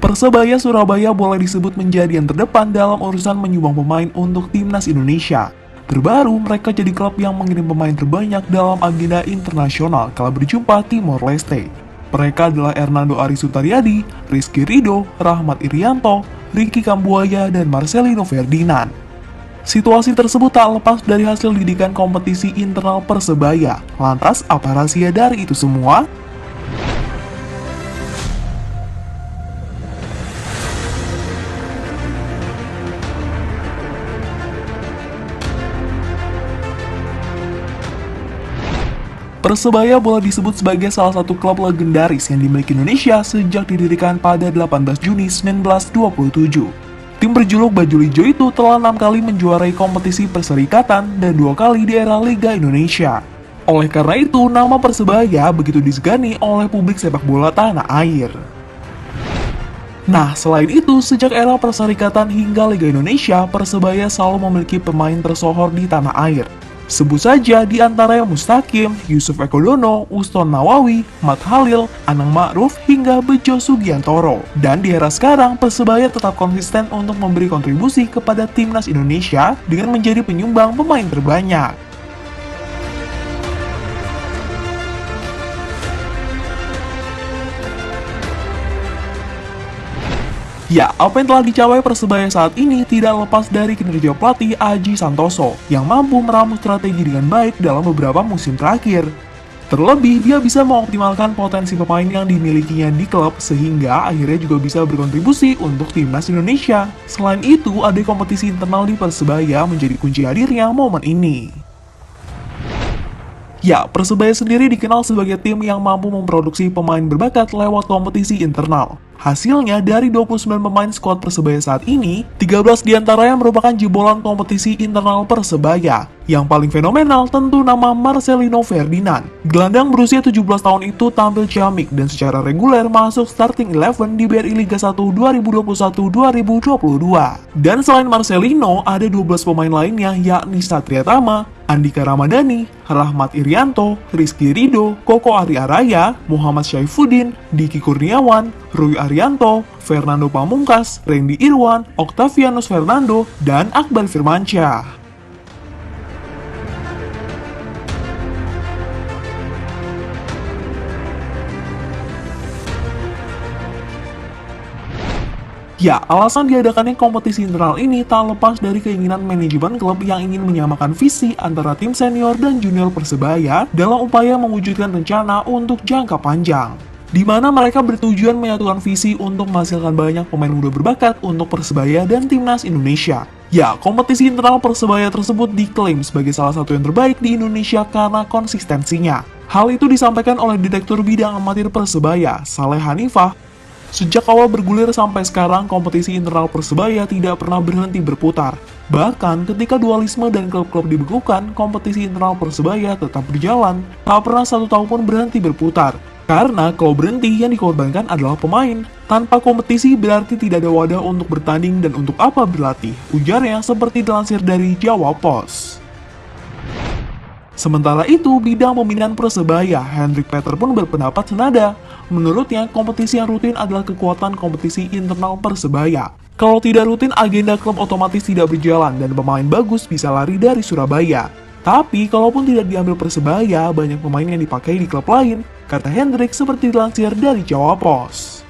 Persebaya Surabaya boleh disebut menjadi yang terdepan dalam urusan menyumbang pemain untuk timnas Indonesia. Terbaru, mereka jadi klub yang mengirim pemain terbanyak dalam agenda internasional kala berjumpa Timor Leste. Mereka adalah Hernando Ari Sutariadi, Rizky Ridho, Rahmat Irianto, Ricky Kambuaya, dan Marcelino Ferdinand. Situasi tersebut tak lepas dari hasil didikan kompetisi internal Persebaya. Lantas, apa rahasia dari itu semua? Persebaya boleh disebut sebagai salah satu klub legendaris yang dimiliki Indonesia sejak didirikan pada 18 Juni 1927. Tim berjuluk Bajul Ijo itu telah 6 kali menjuarai kompetisi perserikatan dan 2 kali di era Liga Indonesia. Oleh karena itu, nama Persebaya begitu disegani oleh publik sepak bola tanah air. Nah, selain itu, sejak era perserikatan hingga Liga Indonesia, Persebaya selalu memiliki pemain tersohor di tanah air. Sebut saja di antaranya Mustaqim, Yusuf Ekodono, Uston Nawawi, Mat Halil, Anang Ma'ruf, hingga Bejo Sugiantoro. Dan di era sekarang, Persebaya tetap konsisten untuk memberi kontribusi kepada timnas Indonesia dengan menjadi penyumbang pemain terbanyak. Ya, apa yang telah dicapai Persebaya saat ini tidak lepas dari kinerja pelatih Aji Santoso yang mampu meramu strategi dengan baik dalam beberapa musim terakhir. Terlebih, dia bisa mengoptimalkan potensi pemain yang dimilikinya di klub sehingga akhirnya juga bisa berkontribusi untuk timnas Indonesia. Selain itu, ada kompetisi internal di Persebaya menjadi kunci hadirnya momen ini. Ya, Persebaya sendiri dikenal sebagai tim yang mampu memproduksi pemain berbakat lewat kompetisi internal. Hasilnya, dari 29 pemain skuad Persebaya saat ini, 13 diantaranya merupakan jebolan kompetisi internal Persebaya. Yang paling fenomenal tentu nama Marcelino Ferdinand. Gelandang berusia 17 tahun itu tampil ciamik dan secara reguler masuk starting 11 di BRI Liga 1 2021-2022. Dan selain Marcelino, ada 12 pemain lainnya yakni Satria Tama, Andika Ramadhani, Rahmat Irianto, Rizky Ridho, Koko Ari Araya, Muhammad Syaifuddin, Diki Kurniawan, Rui Arianto, Fernando Pamungkas, Randy Irwan, Octavianus Fernando, dan Akbar Firmansyah. Ya, alasan diadakannya kompetisi internal ini tak lepas dari keinginan manajemen klub yang ingin menyamakan visi antara tim senior dan junior Persebaya dalam upaya mewujudkan rencana untuk jangka panjang, di mana mereka bertujuan menyatukan visi untuk menghasilkan banyak pemain muda berbakat untuk Persebaya dan timnas Indonesia. Ya, kompetisi internal Persebaya tersebut diklaim sebagai salah satu yang terbaik di Indonesia karena konsistensinya. Hal itu disampaikan oleh Direktur Bidang Amatir Persebaya, Saleh Hanifah. Sejak awal bergulir sampai sekarang, kompetisi internal Persebaya tidak pernah berhenti berputar. Bahkan, ketika dualisme dan klub-klub dibekukan, kompetisi internal Persebaya tetap berjalan, tak pernah 1 tahun pun berhenti berputar. Karena kalau berhenti, yang dikorbankan adalah pemain. Tanpa kompetisi berarti tidak ada wadah untuk bertanding dan untuk apa berlatih, ujarnya seperti dilansir dari Jawa Post. Sementara itu, bidang pembinaan Persebaya, Hendrik Peter pun berpendapat senada. Menurutnya, kompetisi yang rutin adalah kekuatan kompetisi internal Persebaya. Kalau tidak rutin, agenda klub otomatis tidak berjalan dan pemain bagus bisa lari dari Surabaya. Tapi, kalaupun tidak diambil Persebaya, banyak pemain yang dipakai di klub lain, kata Hendrik seperti dilansir dari Jawa Post.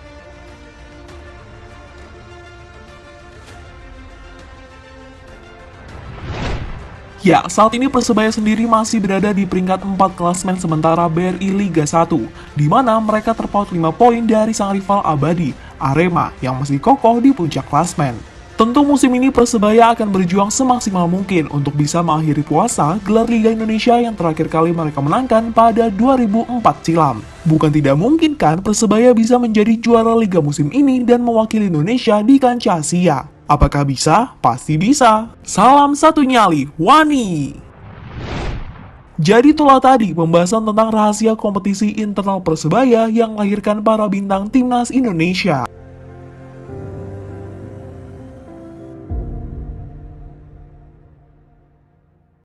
Ya, saat ini Persebaya sendiri masih berada di peringkat 4 klasemen sementara BRI Liga 1, di mana mereka terpaut 5 poin dari sang rival abadi, Arema, yang masih kokoh di puncak klasemen. Tentu musim ini Persebaya akan berjuang semaksimal mungkin untuk bisa mengakhiri puasa gelar Liga Indonesia yang terakhir kali mereka menangkan pada 2004 silam. Bukan tidak mungkin kan Persebaya bisa menjadi juara Liga musim ini dan mewakili Indonesia di kancah Asia. Apakah bisa? Pasti bisa. Salam satu nyali, Wani! Jadi itulah tadi pembahasan tentang rahasia kompetisi internal Persebaya yang melahirkan para bintang timnas Indonesia.